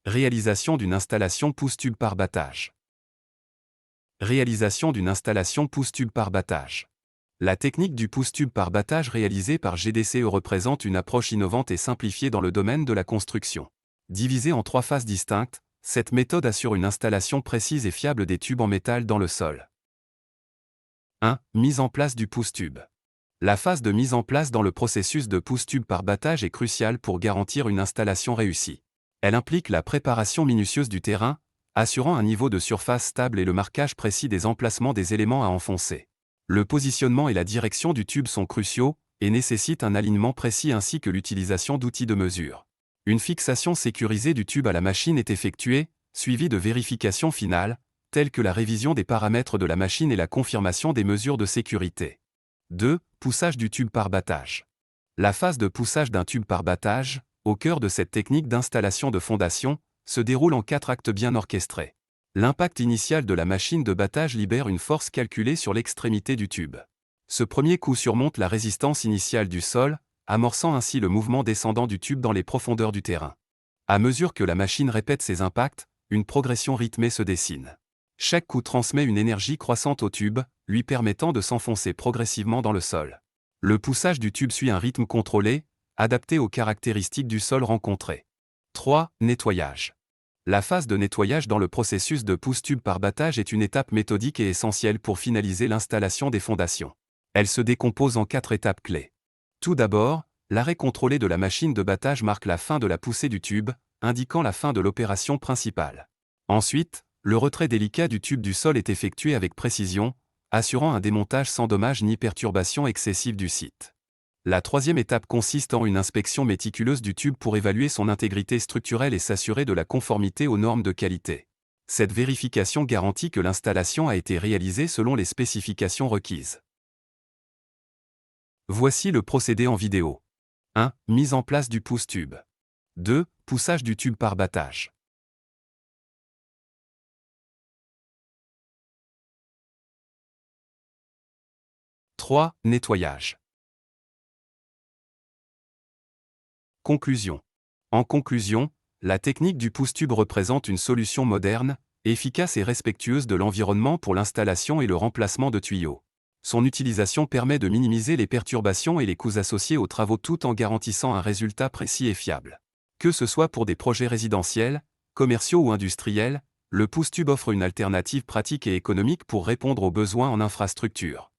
Réalisation d'une installation pousse-tube par battage. Réalisation d'une installation pousse-tube par battage. La technique du pousse-tube par battage réalisée par GDCE représente une approche innovante et simplifiée dans le domaine de la construction. Divisée en 3 phases distinctes, cette méthode assure une installation précise et fiable des tubes en métal dans le sol. 1. Mise en place du pousse-tube. La phase de mise en place dans le processus de pousse-tube par battage est cruciale pour garantir une installation réussie. Elle implique la préparation minutieuse du terrain, assurant un niveau de surface stable et le marquage précis des emplacements des éléments à enfoncer. Le positionnement et la direction du tube sont cruciaux et nécessitent un alignement précis ainsi que l'utilisation d'outils de mesure. Une fixation sécurisée du tube à la machine est effectuée, suivie de vérifications finales, telles que la révision des paramètres de la machine et la confirmation des mesures de sécurité. 2. Poussage du tube par battage. La phase de poussage d'un tube par battage, au cœur de cette technique d'installation de fondation, se déroule en 4 actes bien orchestrés. L'impact initial de la machine de battage libère une force calculée sur l'extrémité du tube. Ce premier coup surmonte la résistance initiale du sol, amorçant ainsi le mouvement descendant du tube dans les profondeurs du terrain. À mesure que la machine répète ces impacts, une progression rythmée se dessine. Chaque coup transmet une énergie croissante au tube, lui permettant de s'enfoncer progressivement dans le sol. Le poussage du tube suit un rythme contrôlé, adapté aux caractéristiques du sol rencontré. 3. Nettoyage. La phase de nettoyage dans le processus de pousse-tube par battage est une étape méthodique et essentielle pour finaliser l'installation des fondations. Elle se décompose en 4 étapes clés. Tout d'abord, l'arrêt contrôlé de la machine de battage marque la fin de la poussée du tube, indiquant la fin de l'opération principale. Ensuite, le retrait délicat du tube du sol est effectué avec précision, assurant un démontage sans dommage ni perturbation excessive du site. La troisième étape consiste en une inspection méticuleuse du tube pour évaluer son intégrité structurelle et s'assurer de la conformité aux normes de qualité. Cette vérification garantit que l'installation a été réalisée selon les spécifications requises. Voici le procédé en vidéo. 1. Mise en place du pousse-tube. 2. Poussage du tube par battage. 3. Nettoyage. Conclusion. En conclusion, la technique du pousse-tube représente une solution moderne, efficace et respectueuse de l'environnement pour l'installation et le remplacement de tuyaux. Son utilisation permet de minimiser les perturbations et les coûts associés aux travaux tout en garantissant un résultat précis et fiable. Que ce soit pour des projets résidentiels, commerciaux ou industriels, le pousse-tube offre une alternative pratique et économique pour répondre aux besoins en infrastructure.